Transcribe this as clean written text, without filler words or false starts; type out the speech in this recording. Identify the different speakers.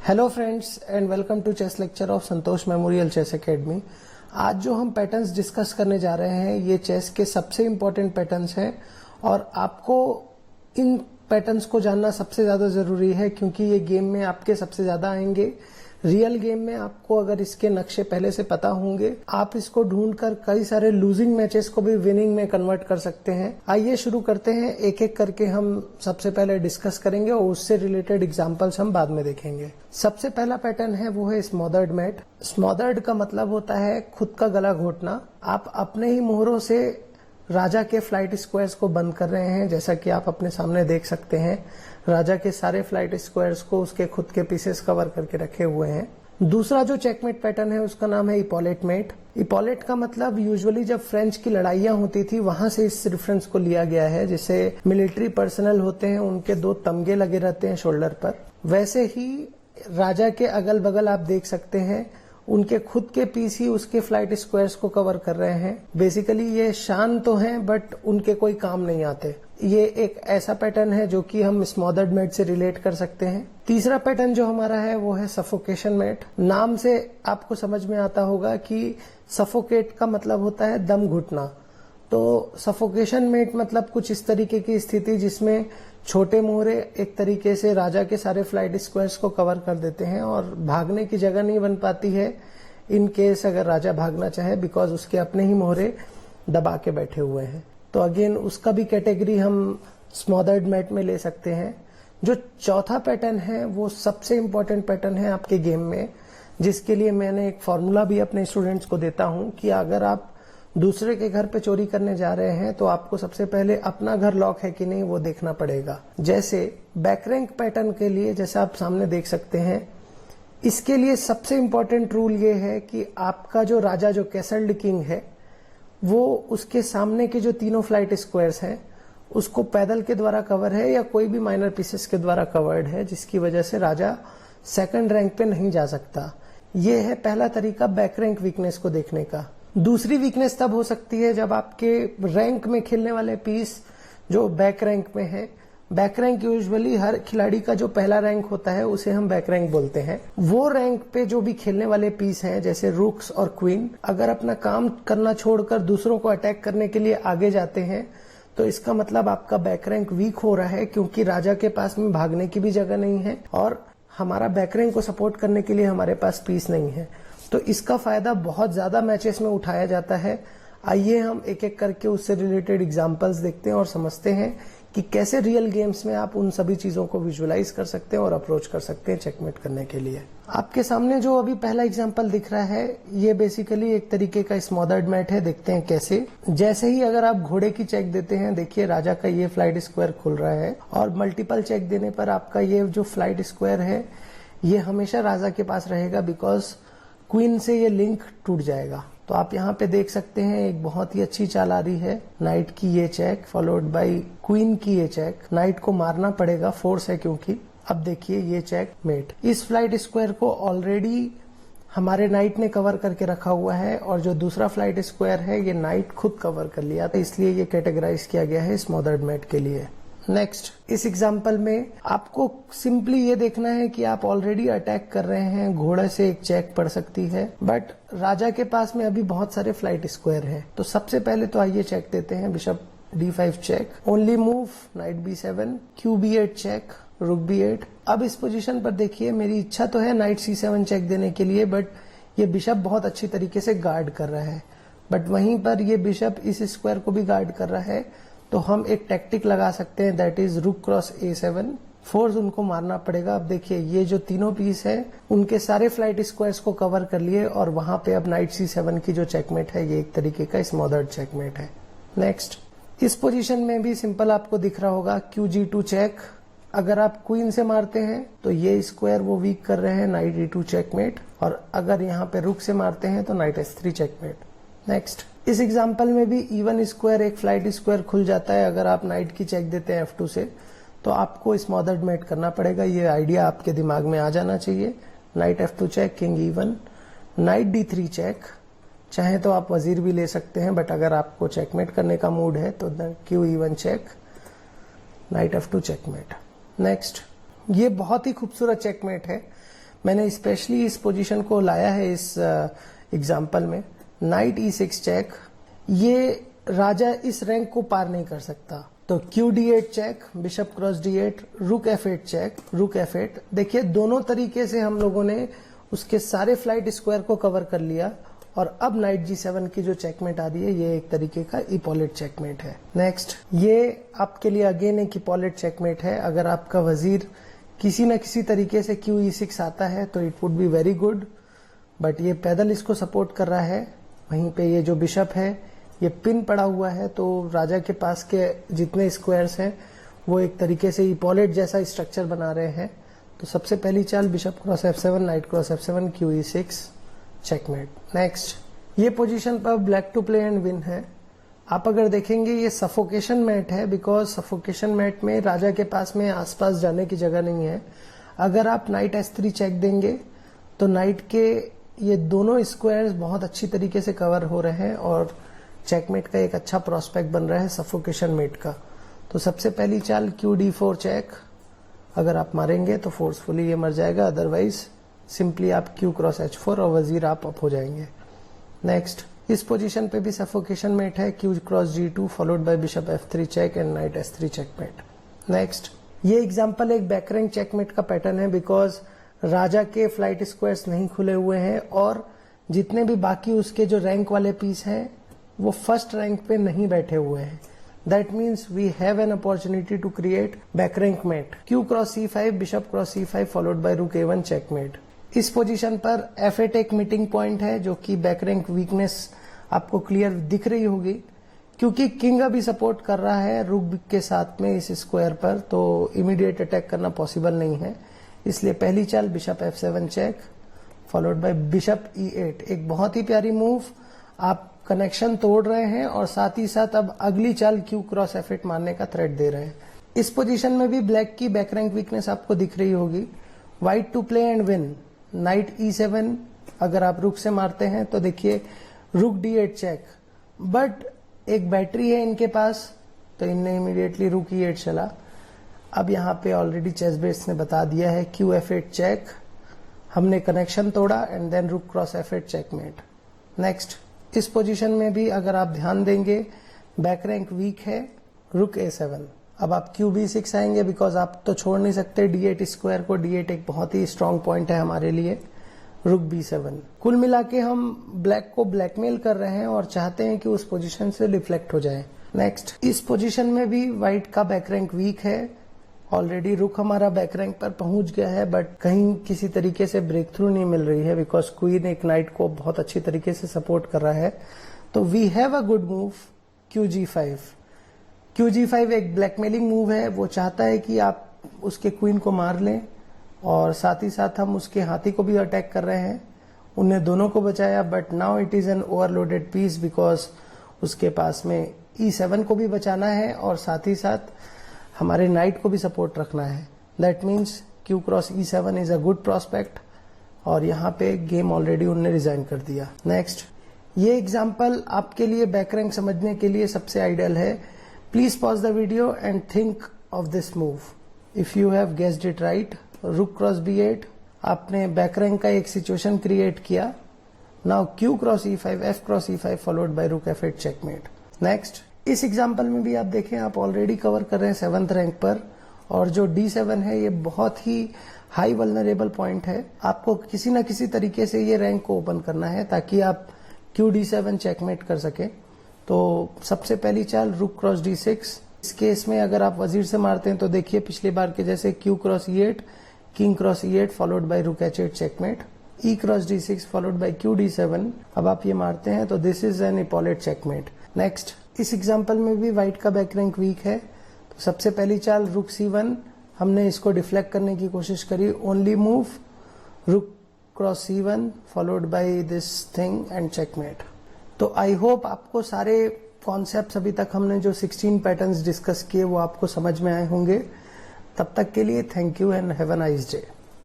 Speaker 1: Hello friends and welcome to chess lecture of Santosh memorial chess academy. आज जो हम patterns discuss करने जा रहे हैं ये चेस के सबसे इम्पोर्टेंट पैटर्न्स हैं और आपको इन पैटर्न्स को जानना सबसे ज्यादा जरूरी है क्योंकि ये गेम में आपके सबसे ज्यादा आएंगे। रियल गेम में आपको अगर इसके नक्शे पहले से पता होंगे आप इसको ढूंढकर कई सारे लूजिंग मैचेस को भी विनिंग में कन्वर्ट कर सकते हैं। आइए शुरू करते हैं, एक एक करके हम सबसे पहले डिस्कस करेंगे और उससे रिलेटेड एग्जांपल्स हम बाद में देखेंगे। सबसे पहला पैटर्न है वो है स्मॉदर्ड मैट। स्मॉदर्ड का मतलब होता है खुद का गला घोटना। आप अपने ही मोहरों से राजा के फ्लाइट स्क्वायर्स को बंद कर रहे हैं, जैसा कि आप अपने सामने देख सकते हैं। राजा के सारे फ्लाइट स्क्वायर्स को उसके खुद के पीसेस कवर करके रखे हुए हैं। दूसरा जो चेकमेट पैटर्न है उसका नाम है इपॉलेट मेट। इपॉलेट का मतलब यूजुअली जब फ्रेंच की लड़ाइयां होती थी वहां से इस रेफरेंस को लिया गया है। जैसे मिलिट्री पर्सनल होते हैं उनके दो तमगे लगे रहते हैं शोल्डर पर, वैसे ही राजा के अगल बगल आप देख सकते हैं उनके खुद के पीस ही उसके फ्लाइट स्क्वायर्स को कवर कर रहे हैं। बेसिकली ये शान तो हैं बट उनके कोई काम नहीं आते। ये एक ऐसा पैटर्न है जो कि हम स्मॉदर्ड मैट से रिलेट कर सकते हैं। तीसरा पैटर्न जो हमारा है वो है सफोकेशन मैट। नाम से आपको समझ में आता होगा कि सफोकेट का मतलब होता है दम घुटना। तो सफोकेशन मैट मतलब कुछ इस तरीके की स्थिति जिसमें छोटे मोहरे एक तरीके से राजा के सारे फ्लाइट स्क्वायर्स को कवर कर देते हैं और भागने की जगह नहीं बन पाती है इन केस अगर राजा भागना चाहे, बिकॉज उसके अपने ही मोहरे दबा के बैठे हुए हैं। तो अगेन उसका भी कैटेगरी हम स्मॉदर्ड मैट में ले सकते हैं। जो चौथा पैटर्न है वो सबसे इंपॉर्टेंट पैटर्न है आपके गेम में, जिसके लिए मैंने एक फॉर्मूला भी अपने स्टूडेंट्स को देता हूं कि अगर आप दूसरे के घर पे चोरी करने जा रहे हैं तो आपको सबसे पहले अपना घर लॉक है कि नहीं वो देखना पड़ेगा। जैसे बैकरैंक पैटर्न के लिए जैसे आप सामने देख सकते हैं, इसके लिए सबसे इंपॉर्टेंट रूल ये है कि आपका जो राजा जो कैसल्ड किंग है वो उसके सामने के जो तीनों फ्लाइट स्क्वायर्स हैं उसको पैदल के द्वारा कवर है या कोई भी माइनर पीसेस के द्वारा कवर्ड है, जिसकी वजह से राजा सेकंड रैंक पे नहीं जा सकता। ये है पहला तरीका बैकरैंक वीकनेस को देखने का। दूसरी वीकनेस तब हो सकती है जब आपके रैंक में खेलने वाले पीस जो बैक रैंक में है। बैक रैंक यूजुअली हर खिलाड़ी का जो पहला रैंक होता है उसे हम बैक रैंक बोलते हैं। वो रैंक पे जो भी खेलने वाले पीस हैं जैसे रूक्स और क्वीन अगर अपना काम करना छोड़कर दूसरों को अटैक करने के लिए आगे जाते हैं तो इसका मतलब आपका बैक रैंक वीक हो रहा है, क्योंकि राजा के पास में भागने की भी जगह नहीं है और हमारा बैक रैंक को सपोर्ट करने के लिए हमारे पास पीस नहीं है। तो इसका फायदा बहुत ज्यादा मैचेस में उठाया जाता है। आइए हम एक एक करके उससे रिलेटेड एग्जांपल्स देखते हैं और समझते हैं कि कैसे रियल गेम्स में आप उन सभी चीजों को विजुअलाइज कर सकते हैं और अप्रोच कर सकते हैं चेकमेट करने के लिए। आपके सामने जो अभी पहला एग्जांपल दिख रहा है ये बेसिकली एक तरीके का स्मॉदर्ड मैट है। देखते हैं कैसे। जैसे ही अगर आप घोड़े की चेक देते हैं, देखिए राजा का ये फ्लाइट स्क्वायर खुल रहा है और मल्टीपल चेक देने पर आपका ये जो फ्लाइट स्क्वायर है ये हमेशा राजा के पास रहेगा, बिकॉज क्वीन से ये लिंक टूट जाएगा। तो आप यहाँ पे देख सकते हैं एक बहुत ही अच्छी चाल आ रही है, नाइट की ये चेक फॉलोड बाय क्वीन की ये चेक। नाइट को मारना पड़ेगा, फोर्स है क्योंकि। अब देखिए ये चेक मेट। इस फ्लाइट स्क्वायर को ऑलरेडी हमारे नाइट ने कवर करके रखा हुआ है और जो दूसरा फ्लाइट स्क्वायर है ये नाइट खुद कवर कर लिया, तो इसलिए ये कैटेगराइज किया गया है स्मॉदर्ड मैट के लिए। नेक्स्ट, इस एग्जाम्पल में आपको सिंपली ये देखना है कि आप ऑलरेडी अटैक कर रहे हैं, घोड़े से एक चेक पड़ सकती है बट राजा के पास में अभी बहुत सारे फ्लाइट स्क्वायर हैं। तो सबसे पहले तो आइए चेक देते हैं। Bishop d5 check, only move knight b7, Q b8 check, rook b8। अब इस पोजीशन पर देखिए मेरी इच्छा तो है नाइट c7 चेक देने के लिए, बट ये बिशप बहुत अच्छी तरीके से गार्ड कर रहा है, बट वहीं पर ये बिशप इस स्क्वायर को भी गार्ड कर रहा है। तो हम एक टैक्टिक लगा सकते हैं, दैट इज रुक क्रॉस a7। फोर्स उनको मारना पड़ेगा। अब देखिए ये जो तीनों पीस है उनके सारे फ्लाइट स्क्वायर्स को कवर कर लिए और वहां पे अब नाइट c7 की जो चेकमेट है ये एक तरीके का स्मॉदर्ड चेकमेट है। नेक्स्ट, इस पोजीशन में भी सिंपल आपको दिख रहा होगा qg2 चेक। अगर आप क्वीन से मारते हैं तो ये स्क्वायर वो वीक कर रहे हैं, नाइट e2 चेकमेट, और अगर यहाँ पे रुक से मारते हैं तो नाइट s3 चेकमेट। नेक्स्ट, इस एग्जाम्पल में भी इवन स्क्वायर एक फ्लाइट स्क्वायर खुल जाता है अगर आप नाइट की चेक देते हैं f2 से, तो आपको स्मॉदर्ड मैट करना पड़ेगा। ये आइडिया आपके दिमाग में आ जाना चाहिए। Knight f2 check, king e1, knight d3 check. चाहे तो आप वजीर भी ले सकते हैं बट अगर आपको चेकमेट करने का मूड है तो Q e1 check, knight f2 checkmate. Next, ये बहुत ही खूबसूरत चेकमेट है। मैंने स्पेशली इस पोजीशन को लाया है इस एग्जाम्पल में। नाइट E6 चेक, ये राजा इस रैंक को पार नहीं कर सकता, तो Q D8 check, bishop cross D8, रुक F8 चेक, रुक F8। देखिए दोनों तरीके से हम लोगों ने उसके सारे फ्लाइट स्क्वायर को कवर कर लिया, और अब नाइट G7 की जो चेकमेट आ रही है ये एक तरीके का इपॉलिट चेकमेट है। नेक्स्ट, ये आपके लिए अगेन एक इपॉलिट चेकमेट है। अगर आपका वजीर किसी न किसी तरीके से क्यू E6 आता है तो it would be very good, but ये पैदल इसको सपोर्ट कर रहा है। वहीं पे ये जो बिशप है ये पिन पड़ा हुआ है, तो राजा के पास के जितने स्क्वायर्स हैं वो एक तरीके से इपॉलिट जैसा स्ट्रक्चर बना रहे हैं। तो सबसे पहली चाल bishop cross F7, knight cross F7, Q E6 checkmate. Next, ये पोजीशन पर black to play and win है। आप अगर देखेंगे ये सफोकेशन मैट है, बिकॉज सफोकेशन मैट में राजा के पास में आसपास जाने की जगह नहीं है। अगर आप नाइट S3 चेक देंगे तो नाइट के ये दोनों स्क्वायर्स बहुत अच्छी तरीके से कवर हो रहे हैं और चेकमेट का एक अच्छा प्रोस्पेक्ट बन रहा है सफोकेशन मेट का। तो सबसे पहली चाल क्यू D4 चेक, अगर आप मारेंगे तो फोर्सफुली ये मर जाएगा, अदरवाइज सिंपली आप क्यू क्रॉस H4 और वजीर आप अप हो जाएंगे। नेक्स्ट, इस पोजीशन पे भी सफोकेशन मेट है, Q cross G2 followed by bishop F3 check and knight S3 checkmate. Next, ये एग्जांपल एक बैक रैंक चेकमेट का पैटर्न है, बिकॉज राजा के फ्लाइट स्क्वायर्स नहीं खुले हुए हैं और जितने भी बाकी उसके जो रैंक वाले पीस हैं वो फर्स्ट रैंक पे नहीं बैठे हुए हैं। That means we have an opportunity to create back rank mate. Q cross C5, bishop cross C5 followed by rook A1 checkmate. इस पोजीशन पर F8 एक मीटिंग पॉइंट है, जो कि बैक रैंक वीकनेस आपको क्लियर दिख रही होगी, क्योंकि किंग अभी सपोर्ट कर रहा है रुक के साथ में इस स्क्वायर पर, तो इमीडिएट अटैक करना पॉसिबल नहीं है। इसलिए पहली चाल bishop F7 check followed by bishop E8। एक बहुत ही प्यारी मूव, आप कनेक्शन तोड़ रहे हैं और साथ ही साथ अब अगली चाल क्यू क्रॉस F8 मारने का थ्रेट दे रहे हैं। इस पोजीशन में भी ब्लैक की बैक रैंक वीकनेस आपको दिख रही होगी। White to play and win, knight E7, अगर आप रुक से मारते हैं तो देखिए रुक D8 चेक, बट एक बैटरी है इनके पास तो इनने इमीडिएटली रुक E8 चला। अब यहाँ पे ऑलरेडी चेस बेस ने बता दिया है क्यू F8 चेक, हमने कनेक्शन तोड़ा and then rook cross F8 checkmate. Next, इस पोजीशन में भी अगर आप ध्यान देंगे बैक रैंक वीक है, रुक A7। अब आप क्यू B6 आएंगे, बिकॉज आप तो छोड़ नहीं सकते D8 स्क्वायर को। D8 एक बहुत ही स्ट्रांग पॉइंट है हमारे लिए। रुक B7। कुल मिला के हम ब्लैक को ब्लैकमेल कर रहे हैं और चाहते हैं कि उस पोजीशन से रिफ्लेक्ट हो जाए। नेक्स्ट, इस पोजीशन में भी व्हाइट का बैक रैंक वीक है। ऑलरेडी रुक हमारा बैक रैंक पर पहुंच गया है, बट कहीं किसी तरीके से ब्रेक थ्रू नहीं मिल रही है, बिकॉज क्वीन एक नाइट को बहुत अच्छी तरीके से सपोर्ट कर रहा है। तो we have a good move Q G5। Q G5 एक ब्लैकमेलिंग मूव है, वो चाहता है कि आप उसके क्वीन को मार लें और साथ ही साथ हम उसके हाथी को भी अटैक कर रहे हैं। उनने दोनों को बचाया, but now it is an overloaded piece, because उसके पास में E7 को भी बचाना है और साथ ही साथ हमारे नाइट को भी सपोर्ट रखना है। That means Q cross E7 is a good prospect, और यहाँ पे गेम ऑलरेडी उनने रिजाइन कर दिया। नेक्स्ट, ये एग्जाम्पल आपके लिए बैक रैंक समझने के लिए सबसे आइडियल है। Please pause the video and think of this move. If you have guessed it right, रुक क्रॉस B8, आपने बैक रैंक का एक सिचुएशन क्रिएट किया। Now Q cross E5, F cross E5 followed by रुक F8 checkmate. Next, इस example में भी आप देखें, आप ऑलरेडी कवर कर रहे हैं 7th रैंक पर, और जो D7 है ये बहुत ही हाई वल्नरेबल पॉइंट है। आपको किसी न किसी तरीके से ये रैंक को ओपन करना है ताकि आप क्यू D7 चेकमेट कर सके। तो सबसे पहली चाल रुक क्रॉस D6। इस केस में अगर आप वजीर से मारते हैं तो देखिए पिछली बार के जैसे Q cross E8, king cross E8 followed by rook H8 checkmate, E cross D6 followed by Q D7। अब आप ये मारते हैं तो this is an epaulette checkmate. Next, इस एग्जाम्पल में भी व्हाइट का बैक रैंक वीक है, तो सबसे पहली चाल रुक C1, हमने इसको डिफ्लेक्ट करने की कोशिश करी। ओनली मूव रुक cross C1 followed by this thing and checkmate. तो आई होप आपको सारे कॉन्सेप्ट्स अभी तक हमने जो 16 पैटर्न्स डिस्कस किए वो आपको समझ में आए होंगे। तब तक के लिए thank you and have a nice day.